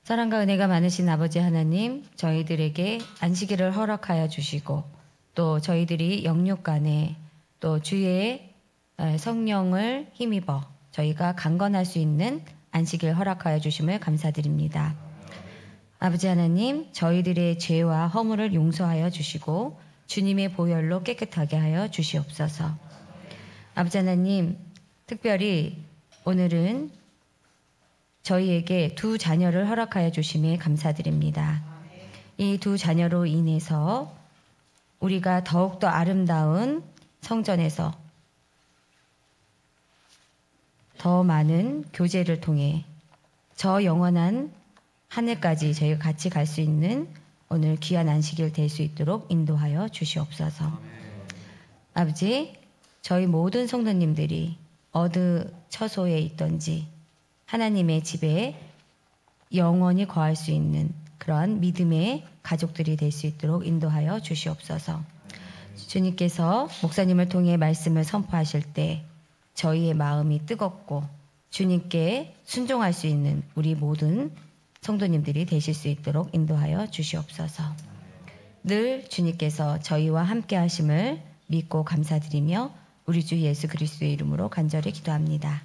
사랑과 은혜가 많으신 아버지 하나님, 저희들에게 안식일을 허락하여 주시고 또 저희들이 영육간에 또 주의 성령을 힘입어 저희가 강건할 수 있는 안식일 허락하여 주심을 감사드립니다. 아버지 하나님, 저희들의 죄와 허물을 용서하여 주시고 주님의 보혈로 깨끗하게 하여 주시옵소서. 아버지 하나님, 특별히 오늘은 저희에게 두 자녀를 허락하여 주심에 감사드립니다. 이 두 자녀로 인해서 우리가 더욱더 아름다운 성전에서 더 많은 교제를 통해 저 영원한 하늘까지 저희가 같이 갈 수 있는 오늘 귀한 안식일 될 수 있도록 인도하여 주시옵소서. 아버지, 저희 모든 성도님들이 어느 처소에 있든지 하나님의 집에 영원히 거할 수 있는 그러한 믿음의 가족들이 될 수 있도록 인도하여 주시옵소서. 주님께서 목사님을 통해 말씀을 선포하실 때 저희의 마음이 뜨겁고 주님께 순종할 수 있는 우리 모든 성도님들이 되실 수 있도록 인도하여 주시옵소서. 늘 주님께서 저희와 함께 하심을 믿고 감사드리며 우리 주 예수 그리스도의 이름으로 간절히 기도합니다.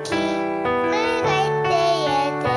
길을 갈 때에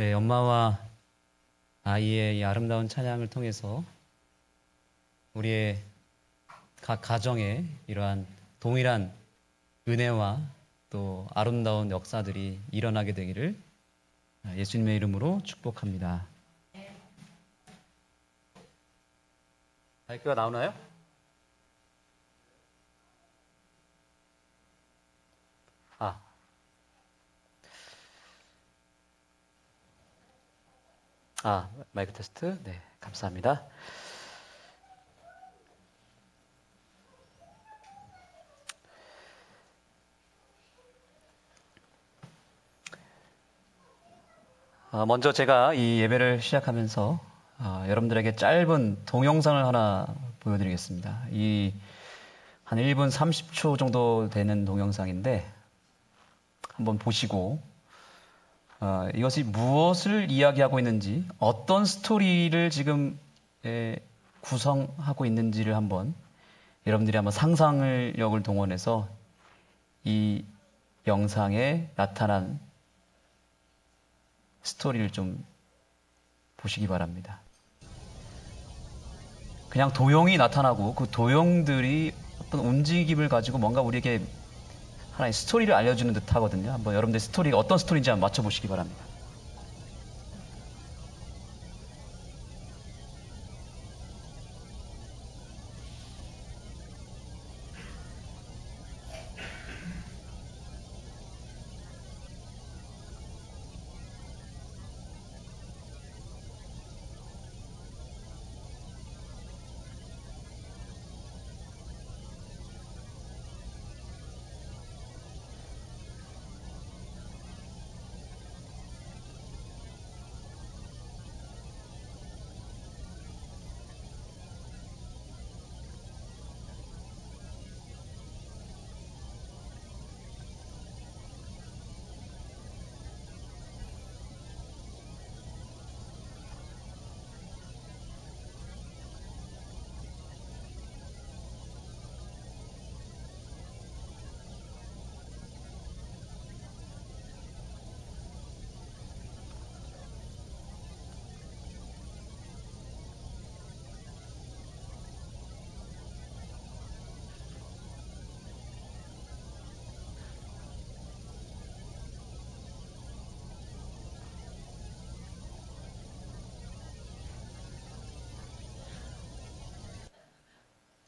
네, 엄마와 아이의 이 아름다운 찬양을 통해서 우리의 각 가정에 이러한 동일한 은혜와 또 아름다운 역사들이 일어나게 되기를 예수님의 이름으로 축복합니다. 마이크가 나오나요? 마이크 테스트. 네, 감사합니다. 먼저 제가 이 예배를 시작하면서 여러분들에게 짧은 동영상을 하나 보여드리겠습니다. 이 한 1분 30초 정도 되는 동영상인데 한번 보시고 이것이 무엇을 이야기하고 있는지, 어떤 스토리를 지금 구성하고 있는지를 한번 여러분들이 한번 상상력을 동원해서 이 영상에 나타난 스토리를 좀 보시기 바랍니다. 그냥 도형이 나타나고 그 도형들이 어떤 움직임을 가지고 뭔가 우리에게 하나의 스토리를 알려주는 듯 하거든요. 한번 여러분들 스토리가 어떤 스토리인지 한번 맞춰보시기 바랍니다.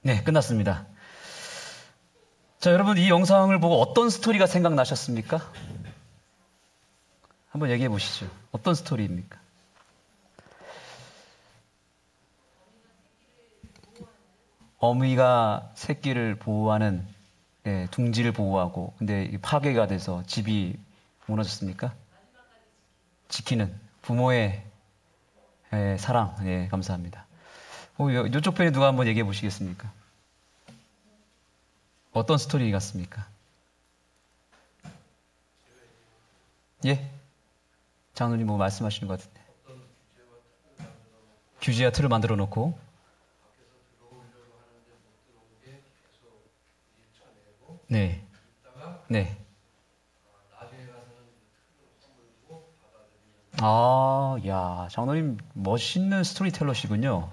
네, 끝났습니다. 자, 여러분 이 영상을 보고 어떤 스토리가 생각나셨습니까? 한번 얘기해 보시죠. 어떤 스토리입니까? 어미가 새끼를 보호하는, 둥지를 보호하고, 근데 파괴가 돼서 집이 무너졌습니까? 지키는 부모의 사랑. 예, 감사합니다. 이쪽 편에 누가 한번 얘기해 보시겠습니까? 어떤 스토리 같습니까? 예? 장로님 뭐 말씀하시는 것 같은데. 규제와 틀을 만들어 놓고, 네. 네. 야, 장로님 멋있는 스토리텔러시군요.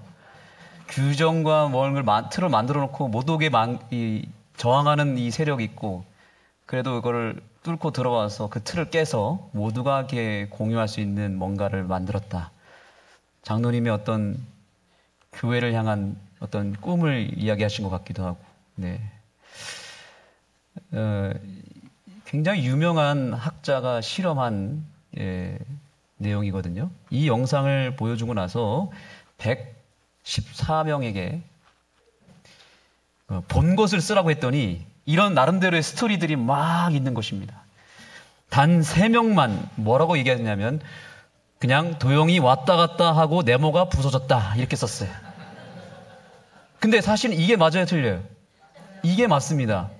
규정과 뭔걸 틀을 만들어 놓고 못 오게 저항하는 이 세력이 있고, 그래도 이거를 뚫고 들어와서 그 틀을 깨서 모두가 이렇게 공유할 수 있는 뭔가를 만들었다. 장로님의 어떤 교회를 향한 어떤 꿈을 이야기하신 것 같기도 하고, 네. 굉장히 유명한 학자가 실험한 내용이거든요. 이 영상을 보여주고 나서 114명에게 본 것을 쓰라고 했더니 이런 나름대로의 스토리들이 막 있는 것입니다. 단 3명만 뭐라고 얘기하냐면 그냥 도형이 왔다 갔다 하고 네모가 부서졌다 이렇게 썼어요. 근데 사실 이게 맞아요, 틀려요? 이게 맞습니다.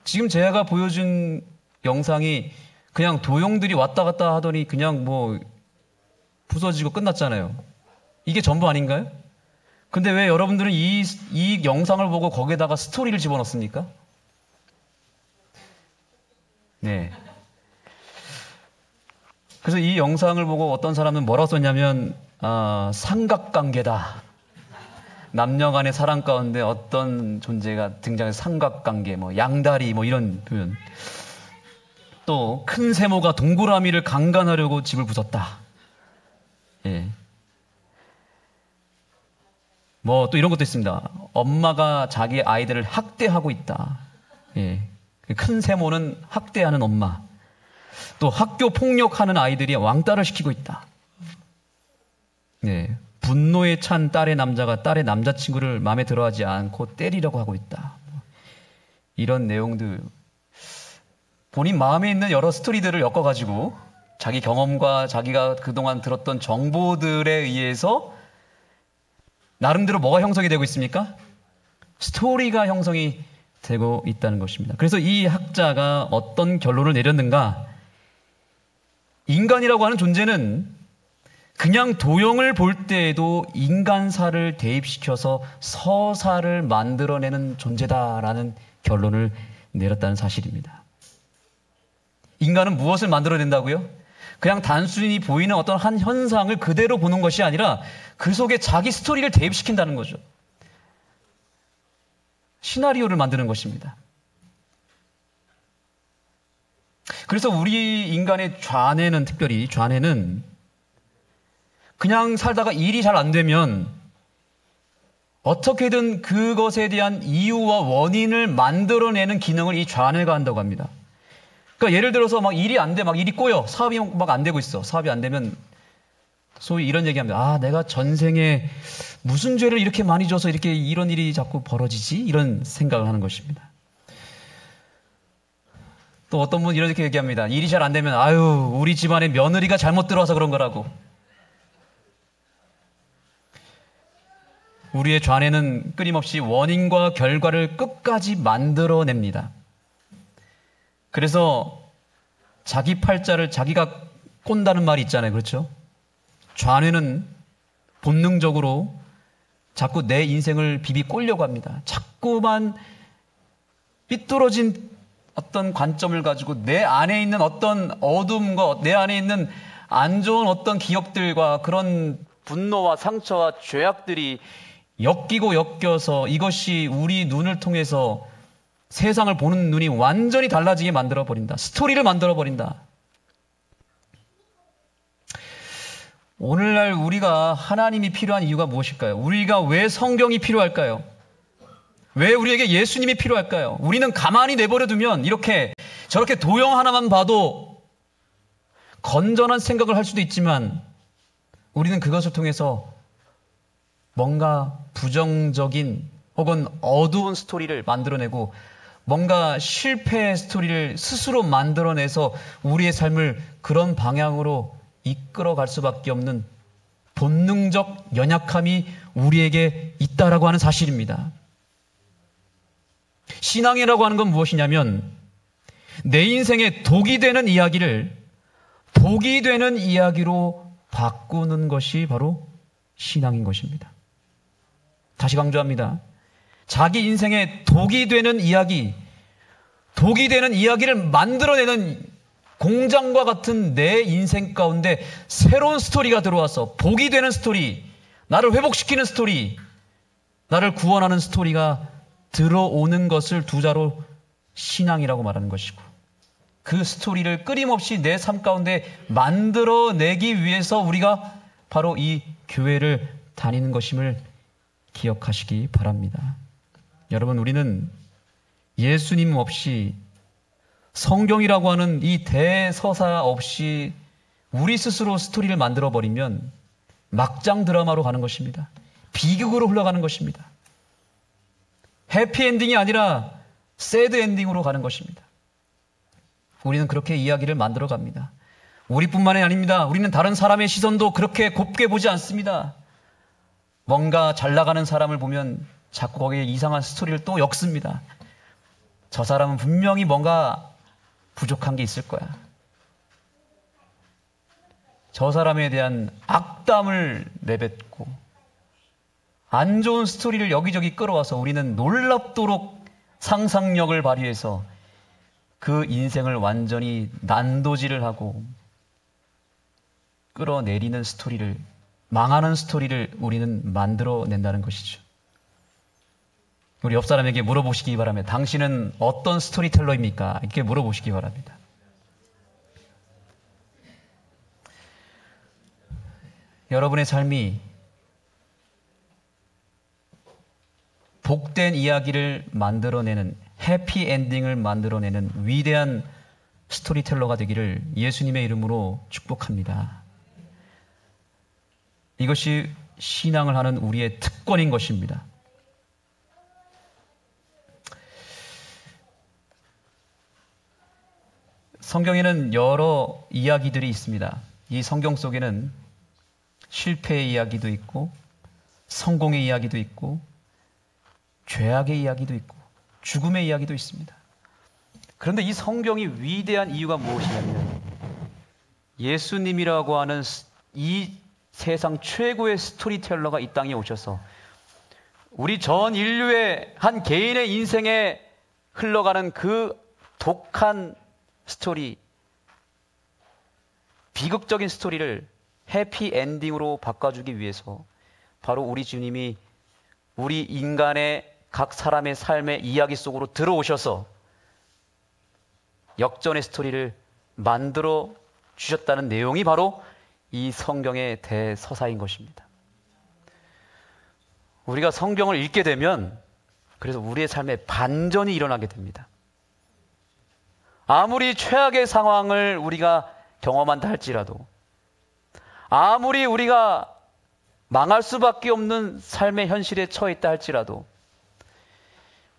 지금 제가 보여준 영상이 그냥 도형들이 왔다 갔다 하더니 그냥 뭐 부서지고 끝났잖아요. 이게 전부 아닌가요? 근데 왜 여러분들은 이 영상을 보고 거기에다가 스토리를 집어넣습니까? 네. 그래서 그래서 이 영상을 보고 어떤 사람은 뭐라고 썼냐면 삼각관계다. 남녀 간의 사랑 가운데 어떤 존재가 등장해서 삼각관계, 뭐 양다리, 뭐 이런 표현. 또 큰 세모가 동그라미를 강간하려고 집을 부쉈다. 예. 뭐 또 이런 것도 있습니다. 엄마가 자기 아이들을 학대하고 있다. 예. 큰 세모는 학대하는 엄마. 또 학교 폭력하는 아이들이 왕따를 시키고 있다. 예. 분노에 찬 딸의 남자가 딸의 남자친구를 마음에 들어하지 않고 때리려고 하고 있다. 이런 내용들, 본인 마음에 있는 여러 스토리들을 엮어가지고 자기 경험과 자기가 그동안 들었던 정보들에 의해서 나름대로 뭐가 형성이 되고 있습니까? 스토리가 형성이 되고 있다는 것입니다. 그래서 이 학자가 어떤 결론을 내렸는가? 인간이라고 하는 존재는 그냥 도형을 볼 때에도 인간사를 대입시켜서 서사를 만들어내는 존재다라는 결론을 내렸다는 사실입니다. 인간은 무엇을 만들어낸다고요? 그냥 단순히 보이는 어떤 한 현상을 그대로 보는 것이 아니라 그 속에 자기 스토리를 대입시킨다는 거죠. 시나리오를 만드는 것입니다. 그래서 우리 인간의 좌뇌는, 특별히 좌뇌는 그냥 살다가 일이 잘 안 되면 어떻게든 그것에 대한 이유와 원인을 만들어내는 기능을 이 좌뇌가 한다고 합니다. 그러니까 예를 들어서 막 일이 안 돼, 막 일이 꼬여, 사업이 막 안 되고 있어. 사업이 안 되면 소위 이런 얘기합니다. 아, 내가 전생에 무슨 죄를 이렇게 많이 져서 이렇게 이런 일이 자꾸 벌어지지? 이런 생각을 하는 것입니다. 또 어떤 분은 이렇게 얘기합니다. 일이 잘 안 되면 아유, 우리 집안에 며느리가 잘못 들어와서 그런 거라고. 우리의 좌뇌는 끊임없이 원인과 결과를 끝까지 만들어냅니다. 그래서 자기 팔자를 자기가 꼰다는 말이 있잖아요. 그렇죠? 좌뇌는 본능적으로 자꾸 내 인생을 비비 꼴려고 합니다. 자꾸만 삐뚤어진 어떤 관점을 가지고 내 안에 있는 어떤 어둠과 내 안에 있는 안 좋은 어떤 기억들과 그런 분노와 상처와 죄악들이 엮이고 엮여서 이것이 우리 눈을 통해서 세상을 보는 눈이 완전히 달라지게 만들어버린다. 스토리를 만들어버린다. 오늘날 우리가 하나님이 필요한 이유가 무엇일까요? 우리가 왜 성경이 필요할까요? 왜 우리에게 예수님이 필요할까요? 우리는 가만히 내버려 두면 이렇게 저렇게 도형 하나만 봐도 건전한 생각을 할 수도 있지만 우리는 그것을 통해서 뭔가 부정적인 혹은 어두운 스토리를 만들어내고 뭔가 실패의 스토리를 스스로 만들어내서 우리의 삶을 그런 방향으로 이끌어갈 수밖에 없는 본능적 연약함이 우리에게 있다라고 하는 사실입니다. 신앙이라고 하는 건 무엇이냐면 내 인생에 독이 되는 이야기를 복이 되는 이야기로 바꾸는 것이 바로 신앙인 것입니다. 다시 강조합니다. 자기 인생에 독이 되는 이야기, 독이 되는 이야기를 만들어내는 공장과 같은 내 인생 가운데 새로운 스토리가 들어와서 복이 되는 스토리, 나를 회복시키는 스토리, 나를 구원하는 스토리가 들어오는 것을 두 자로 신앙이라고 말하는 것이고 그 스토리를 끊임없이 내 삶 가운데 만들어내기 위해서 우리가 바로 이 교회를 다니는 것임을 기억하시기 바랍니다. 여러분, 우리는 예수님 없이 성경이라고 하는 이 대서사 없이 우리 스스로 스토리를 만들어버리면 막장 드라마로 가는 것입니다. 비극으로 흘러가는 것입니다. 해피엔딩이 아니라 새드엔딩으로 가는 것입니다. 우리는 그렇게 이야기를 만들어갑니다. 우리뿐만이 아닙니다. 우리는 다른 사람의 시선도 그렇게 곱게 보지 않습니다. 뭔가 잘 나가는 사람을 보면 자꾸 거기에 이상한 스토리를 또 엮습니다. 저 사람은 분명히 뭔가 부족한 게 있을 거야. 저 사람에 대한 악담을 내뱉고 안 좋은 스토리를 여기저기 끌어와서 우리는 놀랍도록 상상력을 발휘해서 그 인생을 완전히 난도질을 하고 끌어내리는 스토리를, 망하는 스토리를 우리는 만들어낸다는 것이죠. 우리 옆 사람에게 물어보시기 바랍니다. 당신은 어떤 스토리텔러입니까? 이렇게 물어보시기 바랍니다. 여러분의 삶이 복된 이야기를 만들어내는, 해피엔딩을 만들어내는 위대한 스토리텔러가 되기를 예수님의 이름으로 축복합니다. 이것이 신앙을 하는 우리의 특권인 것입니다. 성경에는 여러 이야기들이 있습니다. 이 성경 속에는 실패의 이야기도 있고, 성공의 이야기도 있고, 죄악의 이야기도 있고, 죽음의 이야기도 있습니다. 그런데 이 성경이 위대한 이유가 무엇이냐면, 예수님이라고 하는 이 세상 최고의 스토리텔러가 이 땅에 오셔서 우리 전 인류의 한 개인의 인생에 흘러가는 그 독한 스토리, 비극적인 스토리를 해피엔딩으로 바꿔주기 위해서 바로 우리 주님이 우리 인간의 각 사람의 삶의 이야기 속으로 들어오셔서 역전의 스토리를 만들어 주셨다는 내용이 바로 이 성경의 대서사인 것입니다. 우리가 성경을 읽게 되면 그래서 우리의 삶에 반전이 일어나게 됩니다. 아무리 최악의 상황을 우리가 경험한다 할지라도, 아무리 우리가 망할 수밖에 없는 삶의 현실에 처해 있다 할지라도,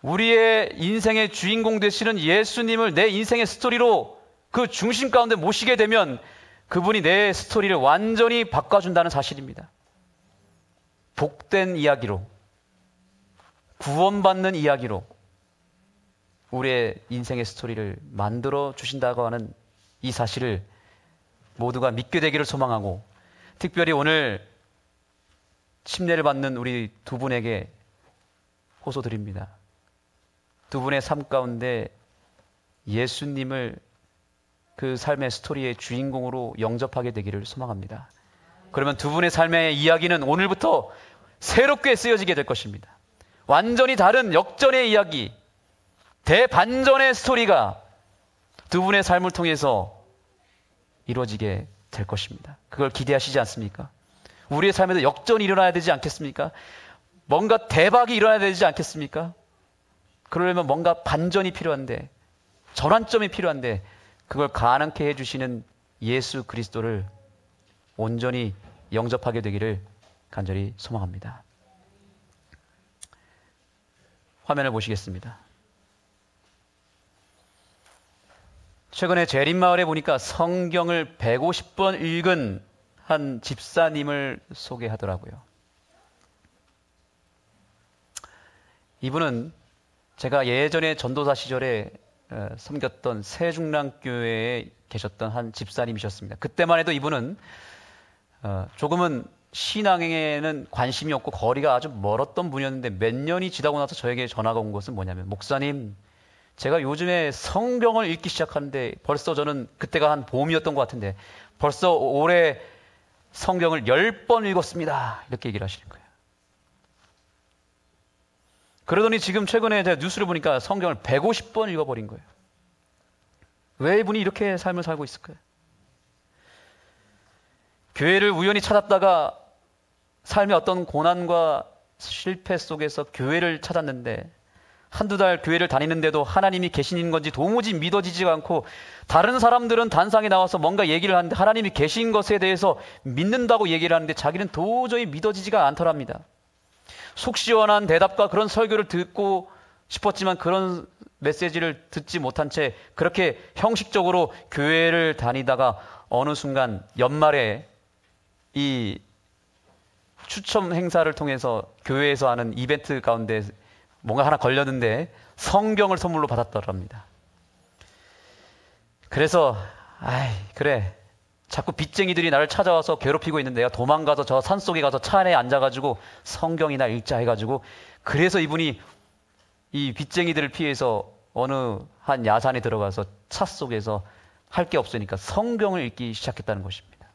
우리의 인생의 주인공 되시는 예수님을 내 인생의 스토리로 그 중심 가운데 모시게 되면 그분이 내 스토리를 완전히 바꿔준다는 사실입니다. 복된 이야기로, 구원받는 이야기로 우리의 인생의 스토리를 만들어 주신다고 하는 이 사실을 모두가 믿게 되기를 소망하고, 특별히 오늘 침례를 받는 우리 두 분에게 호소드립니다. 두 분의 삶 가운데 예수님을 그 삶의 스토리의 주인공으로 영접하게 되기를 소망합니다. 그러면 두 분의 삶의 이야기는 오늘부터 새롭게 쓰여지게 될 것입니다. 완전히 다른 역전의 이야기, 대반전의 스토리가 두 분의 삶을 통해서 이루어지게 될 것입니다. 그걸 기대하시지 않습니까? 우리의 삶에도 역전이 일어나야 되지 않겠습니까? 뭔가 대박이 일어나야 되지 않겠습니까? 그러려면 뭔가 반전이 필요한데, 전환점이 필요한데, 그걸 가능케 해주시는 예수 그리스도를 온전히 영접하게 되기를 간절히 소망합니다. 화면을 보시겠습니다. 최근에 재림마을에 보니까 성경을 150번 읽은 한 집사님을 소개하더라고요. 이분은 제가 예전에 전도사 시절에 섬겼던 세중랑교회에 계셨던 한 집사님이셨습니다. 그때만 해도 이분은 조금은 신앙에는 관심이 없고 거리가 아주 멀었던 분이었는데, 몇 년이 지나고 나서 저에게 전화가 온 것은 뭐냐면, 목사님, 제가 요즘에 성경을 읽기 시작하는데 벌써 저는 그때가 한 봄이었던 것 같은데 벌써 올해 성경을 10번 읽었습니다. 이렇게 얘기를 하시는 거예요. 그러더니 지금 최근에 제가 뉴스를 보니까 성경을 150번 읽어버린 거예요. 왜 이분이 이렇게 삶을 살고 있을까요? 교회를 우연히 찾았다가 삶의 어떤 고난과 실패 속에서 교회를 찾았는데, 한두 달 교회를 다니는데도 하나님이 계신 건지 도무지 믿어지지가 않고, 다른 사람들은 단상에 나와서 뭔가 얘기를 하는데 하나님이 계신 것에 대해서 믿는다고 얘기를 하는데 자기는 도저히 믿어지지가 않더랍니다. 속 시원한 대답과 그런 설교를 듣고 싶었지만 그런 메시지를 듣지 못한 채 그렇게 형식적으로 교회를 다니다가 어느 순간 연말에 이 추첨 행사를 통해서 교회에서 하는 이벤트 가운데 뭔가 하나 걸렸는데 성경을 선물로 받았더랍니다. 그래서 그래, 자꾸 빚쟁이들이 나를 찾아와서 괴롭히고 있는데 내가 도망가서 저 산속에 가서 차 안에 앉아가지고 성경이나 읽자 해가지고, 그래서 이분이 이 빚쟁이들을 피해서 어느 한 야산에 들어가서 차 속에서 할 게 없으니까 성경을 읽기 시작했다는 것입니다.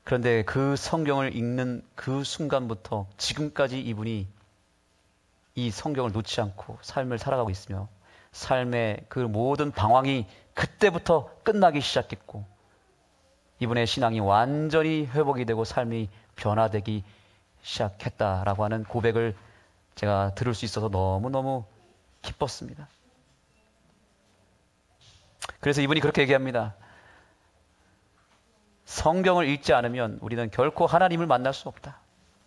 그런데 그 성경을 읽는 그 순간부터 지금까지 이분이 이 성경을 놓지 않고 삶을 살아가고 있으며 삶의 그 모든 방황이 그때부터 끝나기 시작했고 이분의 신앙이 완전히 회복이 되고 삶이 변화되기 시작했다라고 하는 고백을 제가 들을 수 있어서 너무너무 기뻤습니다. 그래서 이분이 그렇게 얘기합니다. 성경을 읽지 않으면 우리는 결코 하나님을 만날 수 없다.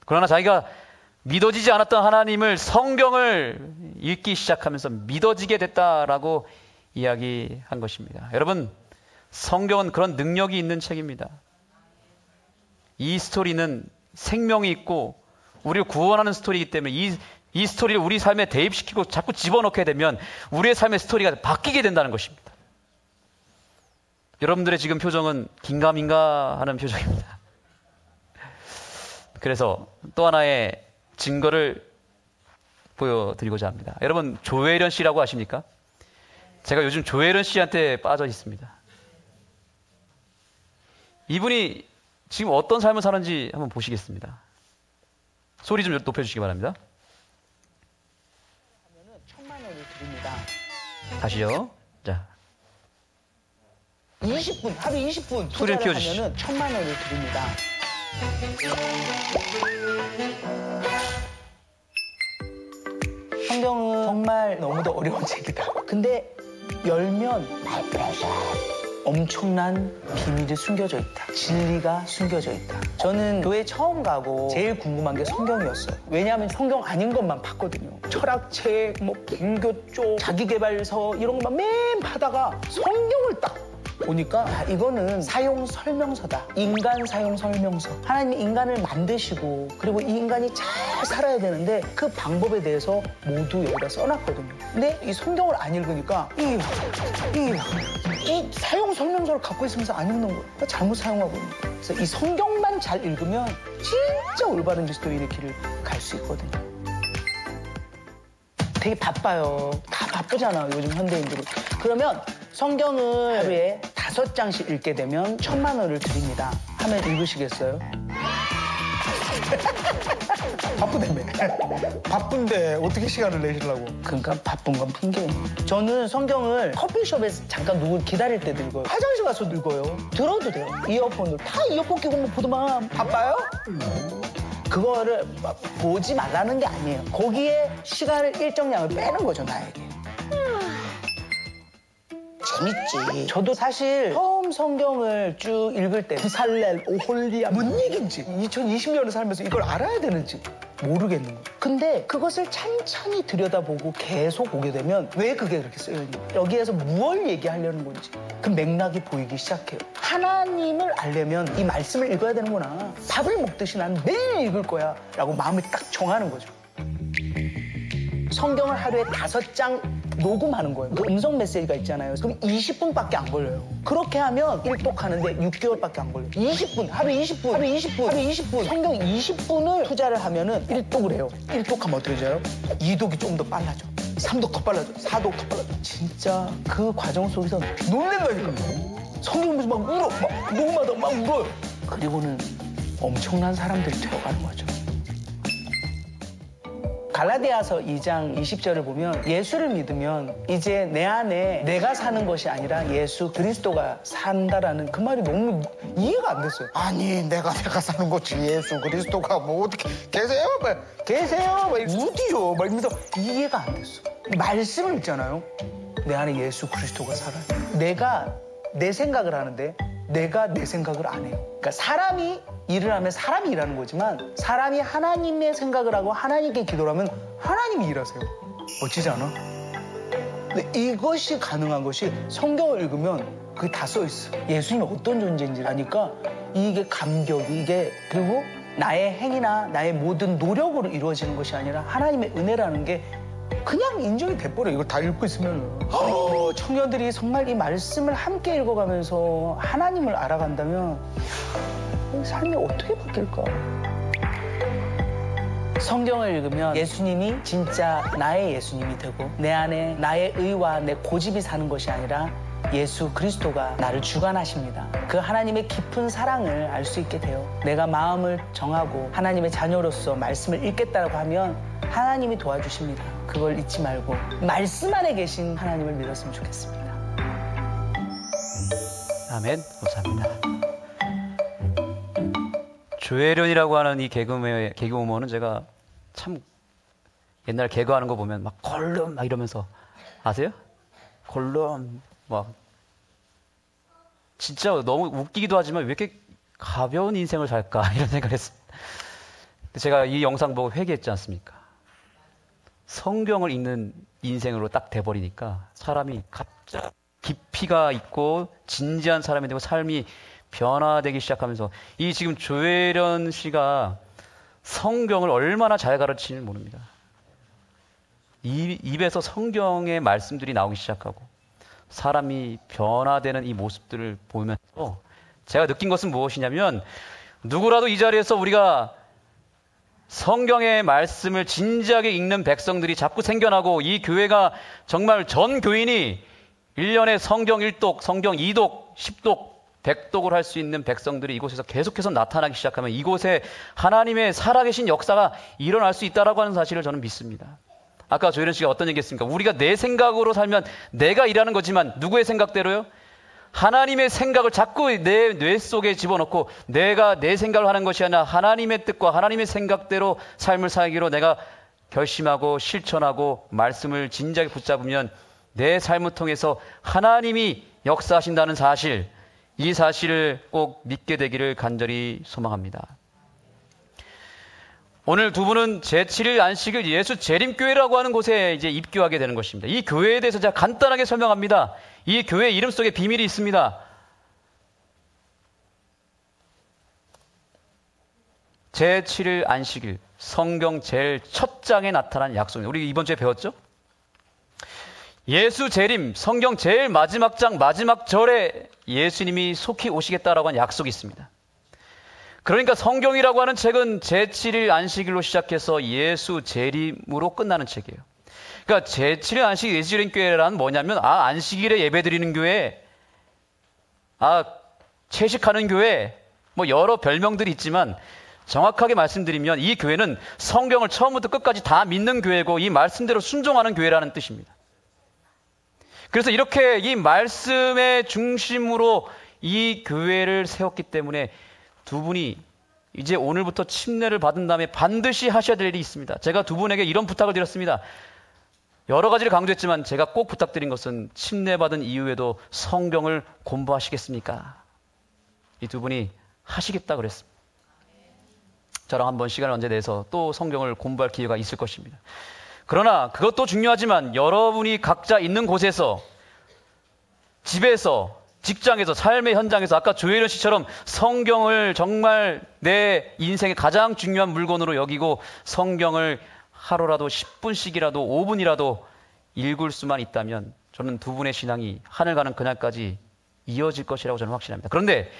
그러나 자기가 믿어지지 않았던 하나님을 성경을 읽기 시작하면서 믿어지게 됐다라고 이야기한 것입니다. 여러분, 성경은 그런 능력이 있는 책입니다. 이 스토리는 생명이 있고 우리를 구원하는 스토리이기 때문에 이 스토리를 우리 삶에 대입시키고 자꾸 집어넣게 되면 우리의 삶의 스토리가 바뀌게 된다는 것입니다. 여러분들의 지금 표정은 긴가민가 하는 표정입니다. 그래서 또 하나의 증거를 보여드리고자 합니다. 여러분, 조혜련 씨라고 아십니까? 제가 요즘 조혜련 씨한테 빠져 있습니다. 이분이 지금 어떤 삶을 사는지 한번 보시겠습니다. 소리 좀 높여주시기 바랍니다. 1,000만 원을 드립니다. 다시요. 자, 20분, 하루 20분 소리를 투자를 키워주시죠. 하면은 1,000만 원을 드립니다. 성경은 정말 너무도 어려운 책이다. 근데 열면 엄청난 비밀이 숨겨져 있다. 진리가 숨겨져 있다. 저는 교회 처음 가고 제일 궁금한 게 성경이었어요. 왜냐하면 성경 아닌 것만 봤거든요. 철학책, 뭐 불교 쪽, 자기계발서 이런 것만 맨 파다가 성경을 딱 보니까 이거는 사용 설명서다. 인간 사용 설명서. 하나님이 인간을 만드시고 그리고 이 인간이 잘 살아야 되는데 그 방법에 대해서 모두 여기다 써놨거든요. 근데 이 성경을 안 읽으니까 이 사용 설명서를 갖고 있으면서 안 읽는 거예요. 그러니까 잘못 사용하고 있는 거예요. 그래서 이 성경만 잘 읽으면 진짜 올바른 그리스도인의 길을 갈 수 있거든요. 되게 바빠요. 다 바쁘잖아요, 요즘 현대인들이. 그러면 성경을 하루에 5장씩 읽게 되면 1,000만 원을 드립니다. 하면 읽으시겠어요? 바쁘다며. 바쁜데 어떻게 시간을 내시려고. 그러니까 바쁜 건 핑계예요. 저는 성경을 커피숍에서 잠깐 누굴 기다릴 때도 읽어요. 화장실 가서 읽어요. 들어도 돼요. 이어폰으로. 다 이어폰 끼고 보더만 바빠요? 그거를 막 보지 말라는 게 아니에요. 거기에 시간을 일정량을 빼는 거죠, 나에게. 재밌지. 저도 사실 처음 성경을 쭉 읽을 때 살렐, 오홀리아 뭔 얘기인지 2020년을 살면서 이걸 알아야 되는지 모르겠는 거예요. 근데 그것을 찬찬히 들여다보고 계속 보게 되면 왜 그게 그렇게 쓰여있는지 여기에서 무엇을 얘기하려는 건지 그 맥락이 보이기 시작해요. 하나님을 알려면 이 말씀을 읽어야 되는구나. 밥을 먹듯이 난 매일 읽을 거야 라고 마음을 딱 정하는 거죠. 성경을 하루에 5장 녹음하는 거예요. 그 음성 메시지가 있잖아요. 그럼 20분밖에 안 걸려요. 그렇게 하면 1독하는데 6개월밖에 안 걸려요. 20분, 하루 20분, 하루 20분, 하루 20분. 성경 20분을 투자를 하면은 1독을 해요. 1독하면 어떻게 되죠? 2독이 좀 더 빨라져. 3독 더 빨라져. 4독 더 빨라져. 진짜 그 과정 속에서 놀랜다니까. 성경 보면서 막 울어. 막 녹음하다 막 울어요. 그리고는 엄청난 사람들이 되어가는 거죠. 갈라디아서 2장 20절을 보면 예수를 믿으면 이제 내 안에 내가 사는 것이 아니라 예수 그리스도가 산다라는 그 말이 너무 이해가 안 됐어요. 아니 내가 사는 거지. 예수 그리스도가 뭐 어떻게 계세요? 계세요? 막 어디요? 막 이러면서 이해가 안 됐어. 말씀을 읽잖아요. 내 안에 예수 그리스도가 살아요. 내가 내 생각을 하는데 내가 내 생각을 안 해요. 그러니까 사람이 일을 하면 사람이 일하는 거지만 사람이 하나님의 생각을 하고 하나님께 기도를 하면 하나님이 일하세요. 멋지지 않아? 근데 이것이 가능한 것이 성경을 읽으면 그게 다 써 있어. 예수님이 어떤 존재인지 아니까 이게 감격이 이게 그리고 나의 행위나 나의 모든 노력으로 이루어지는 것이 아니라 하나님의 은혜라는 게 그냥 인정이 돼버려. 이걸 다 읽고 있으면. 청년들이 정말 이 말씀을 함께 읽어가면서 하나님을 알아간다면 삶이 어떻게 바뀔까? 성경을 읽으면 예수님이 진짜 나의 예수님이 되고 내 안에 나의 의와 내 고집이 사는 것이 아니라 예수 그리스도가 나를 주관하십니다. 그 하나님의 깊은 사랑을 알 수 있게 돼요. 내가 마음을 정하고 하나님의 자녀로서 말씀을 읽겠다고 하면 하나님이 도와주십니다. 그걸 잊지 말고 말씀 안에 계신 하나님을 믿었으면 좋겠습니다. 아멘. 감사합니다. 조혜련이라고 하는 이 개그우먼은 제가 참 옛날 개그하는 거 보면 막 골룸 막 이러면서 아세요? 골룸 막 진짜 너무 웃기기도 하지만 왜 이렇게 가벼운 인생을 살까 이런 생각을 했습니다. 제가 이 영상 보고 회개했지 않습니까? 성경을 읽는 인생으로 딱 돼버리니까 사람이 갑자기 깊이가 있고 진지한 사람이 되고 삶이 변화되기 시작하면서 이 지금 조혜련 씨가 성경을 얼마나 잘 가르치는지 모릅니다. 입에서 성경의 말씀들이 나오기 시작하고 사람이 변화되는 이 모습들을 보면서 제가 느낀 것은 무엇이냐면 누구라도 이 자리에서 우리가 성경의 말씀을 진지하게 읽는 백성들이 자꾸 생겨나고 이 교회가 정말 전 교인이 1년에 성경 1독, 성경 2독, 10독, 100독을 할 수 있는 백성들이 이곳에서 계속해서 나타나기 시작하면 이곳에 하나님의 살아계신 역사가 일어날 수 있다라고 하는 사실을 저는 믿습니다. 아까 조혜련 씨가 어떤 얘기했습니까? 우리가 내 생각으로 살면 내가 일하는 거지만 누구의 생각대로요? 하나님의 생각을 자꾸 내 뇌 속에 집어넣고 내가 내 생각을 하는 것이 아니라 하나님의 뜻과 하나님의 생각대로 삶을 살기로 내가 결심하고 실천하고 말씀을 진지하게 붙잡으면 내 삶을 통해서 하나님이 역사하신다는 사실, 이 사실을 꼭 믿게 되기를 간절히 소망합니다. 오늘 두 분은 제7일 안식일 예수 재림교회라고 하는 곳에 이제 입교하게 되는 것입니다. 이 교회에 대해서 제가 간단하게 설명합니다. 이 교회 이름 속에 비밀이 있습니다. 제7일 안식일, 성경 제일 첫 장에 나타난 약속입니다. 우리 이번 주에 배웠죠? 예수 재림, 성경 제일 마지막 장, 마지막 절에 예수님이 속히 오시겠다라고 하는 약속이 있습니다. 그러니까 성경이라고 하는 책은 제7일 안식일로 시작해서 예수 재림으로 끝나는 책이에요. 그러니까 제7일 안식일 예수 재림교회란 뭐냐면 안식일에 예배드리는 교회, 채식하는 교회, 뭐 여러 별명들이 있지만 정확하게 말씀드리면 이 교회는 성경을 처음부터 끝까지 다 믿는 교회고 이 말씀대로 순종하는 교회라는 뜻입니다. 그래서 이렇게 이 말씀의 중심으로 이 교회를 세웠기 때문에 두 분이 이제 오늘부터 침례를 받은 다음에 반드시 하셔야 될 일이 있습니다. 제가 두 분에게 이런 부탁을 드렸습니다. 여러 가지를 강조했지만 제가 꼭 부탁드린 것은 침례 받은 이후에도 성경을 공부하시겠습니까? 이 두 분이 하시겠다 그랬습니다. 저랑 한번 시간을 언제 내서 또 성경을 공부할 기회가 있을 것입니다. 그러나 그것도 중요하지만 여러분이 각자 있는 곳에서, 집에서, 직장에서, 삶의 현장에서 아까 조혜련 씨처럼 성경을 정말 내 인생의 가장 중요한 물건으로 여기고 성경을 하루라도 10분씩이라도 5분이라도 읽을 수만 있다면 저는 두 분의 신앙이 하늘 가는 그날까지 이어질 것이라고 저는 확신합니다. 그런데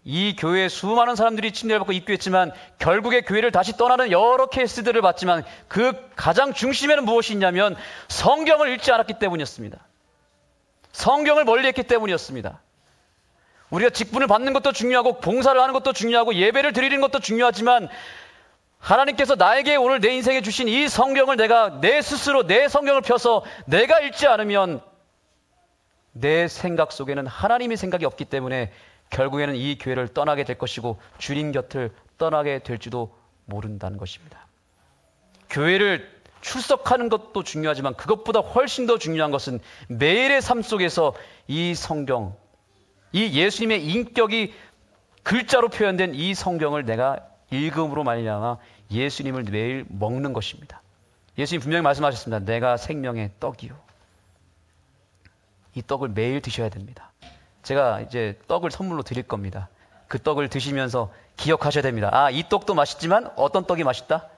이 교회에 수많은 사람들이 침례를 받고 입교했지만 결국에 교회를 다시 떠나는 여러 케이스들을 봤지만 그 가장 중심에는 무엇이 있냐면 성경을 읽지 않았기 때문이었습니다. 성경을 멀리했기 때문이었습니다. 우리가 직분을 받는 것도 중요하고 봉사를 하는 것도 중요하고 예배를 드리는 것도 중요하지만 하나님께서 나에게 오늘 내 인생에 주신 이 성경을 내가 내 스스로 내 성경을 펴서 내가 읽지 않으면 내 생각 속에는 하나님의 생각이 없기 때문에 결국에는 이 교회를 떠나게 될 것이고 주님 곁을 떠나게 될지도 모른다는 것입니다. 교회를 출석하는 것도 중요하지만 그것보다 훨씬 더 중요한 것은 매일의 삶 속에서 이 성경, 이 예수님의 인격이 글자로 표현된 이 성경을 내가 읽음으로 말미암아 예수님을 매일 먹는 것입니다. 예수님 분명히 말씀하셨습니다. 내가 생명의 떡이요. 이 떡을 매일 드셔야 됩니다. 제가 이제 떡을 선물로 드릴 겁니다. 그 떡을 드시면서 기억하셔야 됩니다. 이 떡도 맛있지만 어떤 떡이 맛있다?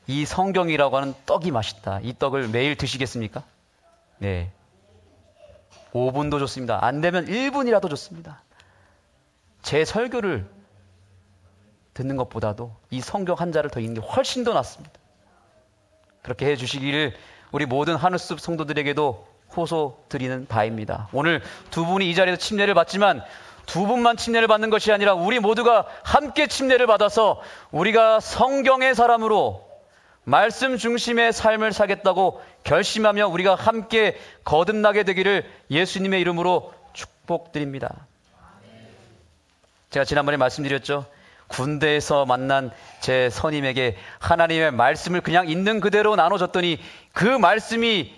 이 성경이라고 하는 떡이 맛있다. 이 떡을 매일 드시겠습니까? 네. 5분도 좋습니다. 안 되면 1분이라도 좋습니다. 제 설교를 듣는 것보다도 이 성경 한 자를 더 읽는 게 훨씬 더 낫습니다. 그렇게 해 주시기를 우리 모든 하늘숲 성도들에게도 호소드리는 바입니다. 오늘 두 분이 이 자리에서 침례를 받지만 두 분만 침례를 받는 것이 아니라 우리 모두가 함께 침례를 받아서 우리가 성경의 사람으로 말씀 중심의 삶을 살겠다고 결심하며 우리가 함께 거듭나게 되기를 예수님의 이름으로 축복드립니다. 제가 지난번에 말씀드렸죠. 군대에서 만난 제 선임에게 하나님의 말씀을 그냥 있는 그대로 나눠줬더니 그 말씀이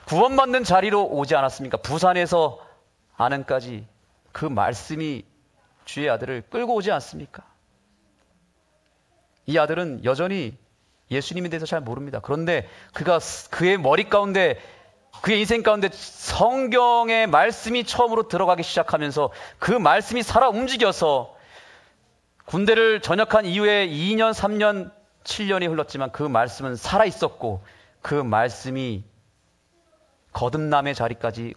구원받는 자리로 오지 않았습니까? 부산에서 안흥까지 그 말씀이 주의 아들을 끌고 오지 않습니까? 이 아들은 여전히 예수님에 대해서 잘 모릅니다. 그런데 그의 머리 가운데, 그의 인생 가운데 성경의 말씀이 처음으로 들어가기 시작하면서 그 말씀이 살아 움직여서 군대를 전역한 이후에 2년, 3년, 7년이 흘렀지만 그 말씀은 살아 있었고 그 말씀이 거듭남의 자리까지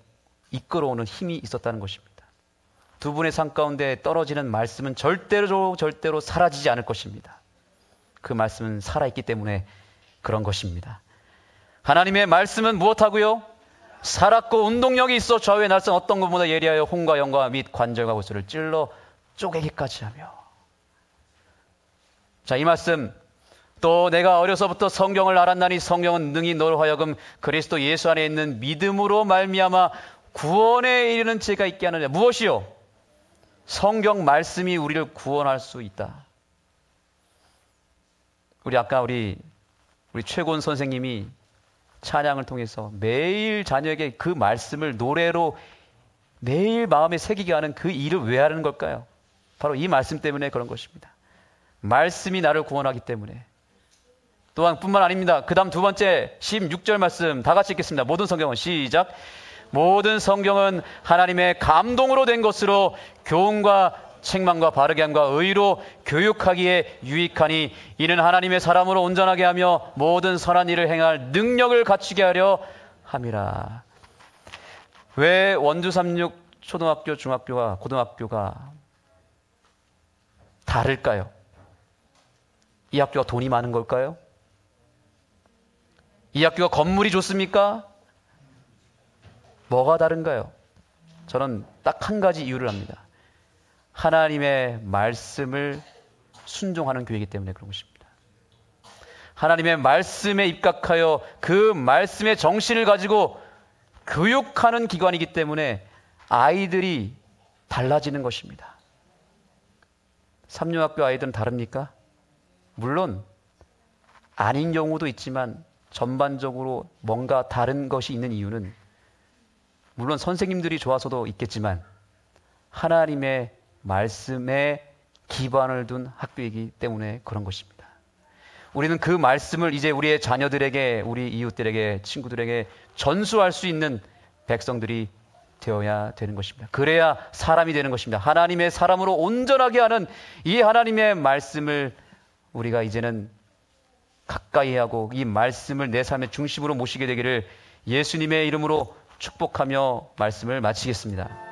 이끌어오는 힘이 있었다는 것입니다. 두 분의 삶 가운데 떨어지는 말씀은 절대로 사라지지 않을 것입니다. 그 말씀은 살아있기 때문에 그런 것입니다. 하나님의 말씀은 무엇하고요? 살았고 운동력이 있어 좌우의 날선 어떤 것보다 예리하여 혼과 영과 및 관절과 구슬을 찔러 쪼개기까지 하며. 자, 이 말씀, 또 내가 어려서부터 성경을 알았나니 성경은 능히 너로 하여금 그리스도 예수 안에 있는 믿음으로 말미암아 구원에 이르는 죄가 있게 하느냐. 무엇이요? 성경 말씀이 우리를 구원할 수 있다. 우리 최고원 선생님이 찬양을 통해서 매일 자녀에게 그 말씀을 노래로 매일 마음에 새기게 하는 그 일을 왜 하는 걸까요? 바로 이 말씀 때문에 그런 것입니다. 말씀이 나를 구원하기 때문에. 또한 뿐만 아닙니다. 그 다음 두 번째 16절 말씀 다 같이 읽겠습니다. 모든 성경은 시작. 모든 성경은 하나님의 감동으로 된 것으로 교훈과 책망과 바르게 함과 의로 교육하기에 유익하니 이는 하나님의 사람으로 온전하게 하며 모든 선한 일을 행할 능력을 갖추게 하려 함이라. 왜 원주 36 초등학교, 중학교와 고등학교가 다를까요? 이 학교가 돈이 많은 걸까요? 이 학교가 건물이 좋습니까? 뭐가 다른가요? 저는 딱 한 가지 이유를 압니다. 하나님의 말씀을 순종하는 교회이기 때문에 그런 것입니다. 하나님의 말씀에 입각하여 그 말씀의 정신을 가지고 교육하는 기관이기 때문에 아이들이 달라지는 것입니다. 삼류학교 아이들은 다릅니까? 물론 아닌 경우도 있지만 전반적으로 뭔가 다른 것이 있는 이유는 물론 선생님들이 좋아서도 있겠지만 하나님의 말씀에 기반을 둔 학교이기 때문에 그런 것입니다. 우리는 그 말씀을 이제 우리의 자녀들에게, 우리 이웃들에게, 친구들에게 전수할 수 있는 백성들이 되어야 되는 것입니다. 그래야 사람이 되는 것입니다. 하나님의 사람으로 온전하게 하는 이 하나님의 말씀을 우리가 이제는 가까이 하고 이 말씀을 내 삶의 중심으로 모시게 되기를 예수님의 이름으로 축복하며 말씀을 마치겠습니다.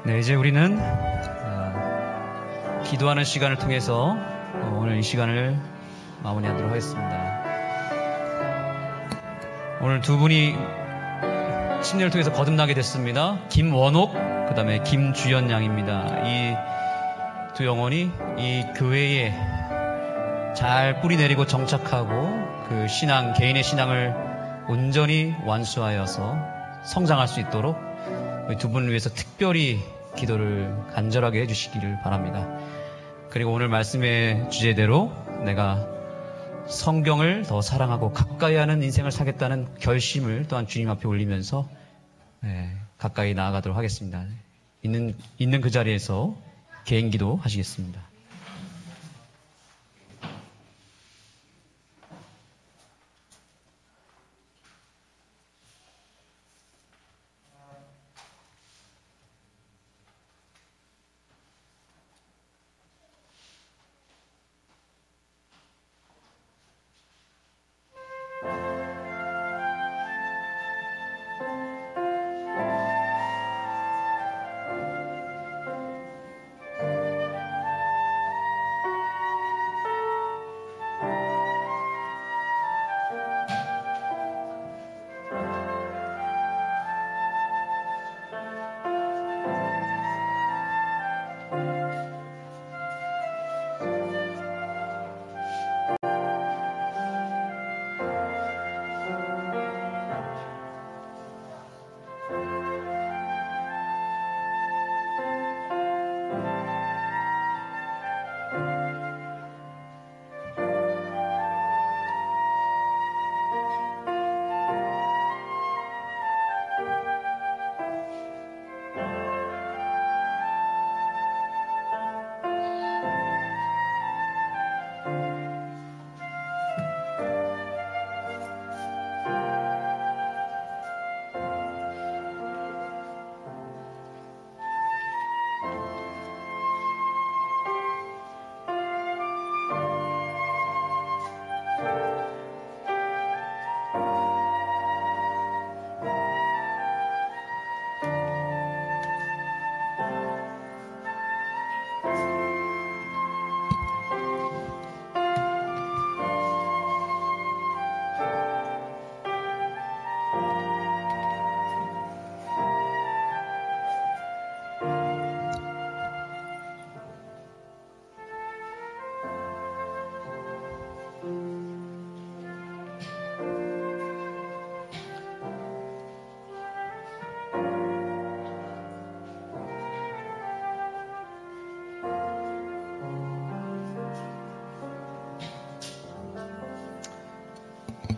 네, 이제 우리는 기도하는 시간을 통해서 오늘 이 시간을 마무리하도록 하겠습니다. 오늘 두 분이 심리를 통해서 거듭나게 됐습니다. 김원옥, 그 다음에 김주연 양입니다. 이 두 영혼이 이 교회에 잘 뿌리 내리고 정착하고 그 신앙, 개인의 신앙을 온전히 완수하여서 성장할 수 있도록 두 분을 위해서 특별히 기도를 간절하게 해주시기를 바랍니다. 그리고 오늘 말씀의 주제대로 내가 성경을 더 사랑하고 가까이 하는 인생을 살겠다는 결심을 또한 주님 앞에 올리면서 가까이 나아가도록 하겠습니다. 있는 그 자리에서 개인 기도 하시겠습니다.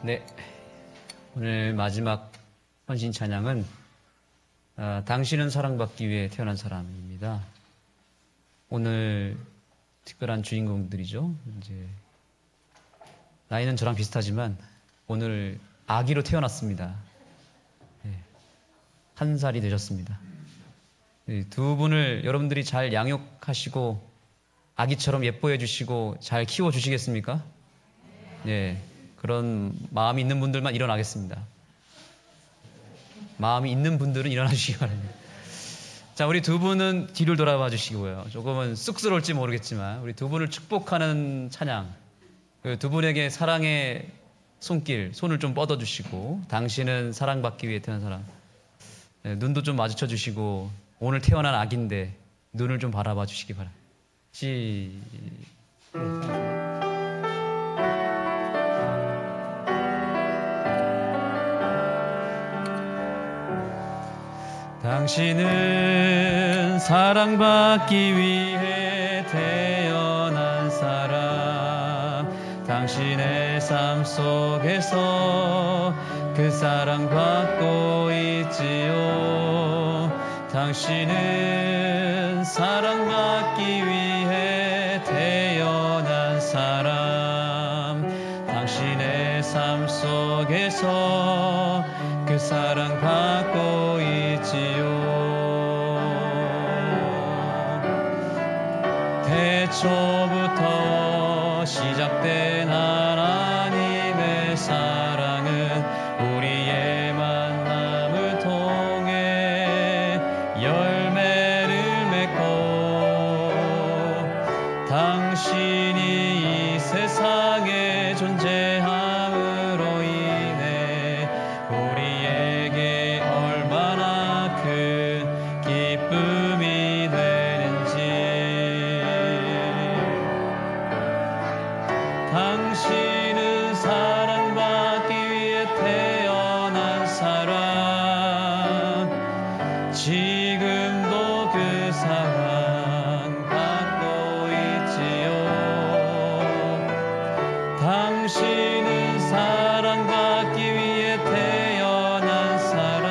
네, 오늘 마지막 헌신 찬양은 당신은 사랑받기 위해 태어난 사람입니다. 오늘 특별한 주인공들이죠. 이제 나이는 저랑 비슷하지만 오늘 아기로 태어났습니다. 네, 1살이 되셨습니다. 네, 두 분을 여러분들이 잘 양육하시고 아기처럼 예뻐해 주시고 잘 키워 주시겠습니까? 네. 그런 마음이 있는 분들만 일어나겠습니다. 마음이 있는 분들은 일어나 주시기 바랍니다. 자, 우리 두 분은 뒤를 돌아봐 주시고요. 조금은 쑥스러울지 모르겠지만 우리 두 분을 축복하는 찬양, 그 두 분에게 사랑의 손길, 손을 좀 뻗어 주시고 당신은 사랑받기 위해 태어난 사람. 네, 눈도 좀 마주쳐 주시고 오늘 태어난 아기인데 눈을 좀 바라봐 주시기 바랍니다. 당신은 사랑받기 위해 태어난 사람. 당신의 삶 속에서 그 사랑받고 있지요. 당신은 사랑받기 위해 태어난 사람. 당신의 삶 속에서 그 사랑받고 있지요. 태초부터 시작된 하나님의 사랑은 우리의 만남을 통해 열매를 당신은 사랑받기 위해 태어난 사람,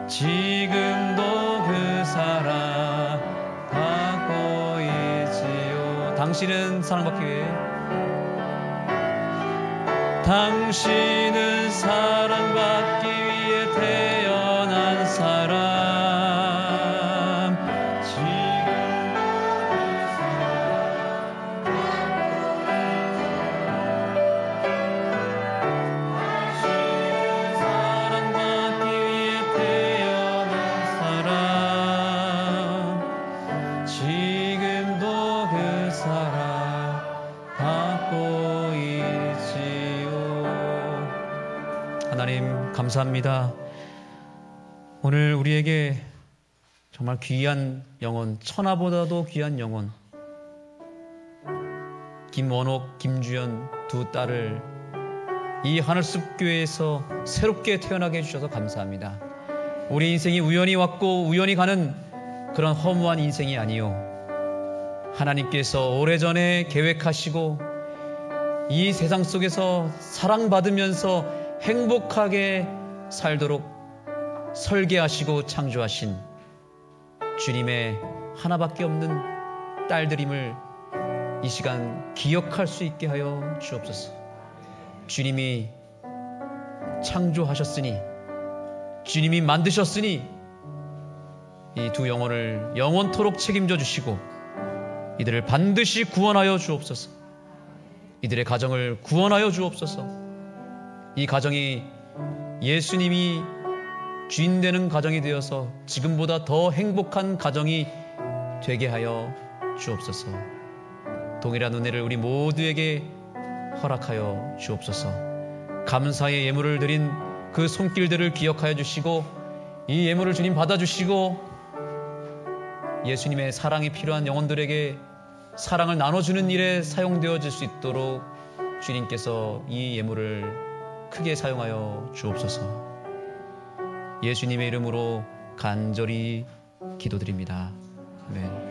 지금도 그 사랑 받고 있지요. 당신은 사랑받기 위해, 당신은 사랑받기 위해 태어난 사람, 지금도 사랑받기 위해 태어난 사람, 지금도 그 사랑 받고 있지요. 하나님 감사합니다. 오늘 우리에게 정말 귀한 영혼, 천하보다도 귀한 영혼, 김원옥, 김주연 두 딸을 이 하늘숲 교회에서 새롭게 태어나게 해주셔서 감사합니다. 우리 인생이 우연히 왔고 우연히 가는 그런 허무한 인생이 아니요, 하나님께서 오래전에 계획하시고 이 세상 속에서 사랑받으면서 행복하게 살도록 설계하시고 창조하신 주님의 하나밖에 없는 딸들임을 이 시간 기억할 수 있게 하여 주옵소서. 주님이 창조하셨으니, 주님이 만드셨으니 이 두 영혼을 영원토록 책임져 주시고 이들을 반드시 구원하여 주옵소서. 이들의 가정을 구원하여 주옵소서. 이 가정이 예수님이 주인 되는 가정이 되어서 지금보다 더 행복한 가정이 되게 하여 주옵소서. 동일한 은혜를 우리 모두에게 허락하여 주옵소서. 감사의 예물을 드린 그 손길들을 기억하여 주시고 이 예물을 주님 받아주시고 예수님의 사랑이 필요한 영혼들에게 사랑을 나눠주는 일에 사용되어질 수 있도록 주님께서 이 예물을 크게 사용하여 주옵소서. 예수님의 이름으로 간절히 기도드립니다. 아멘.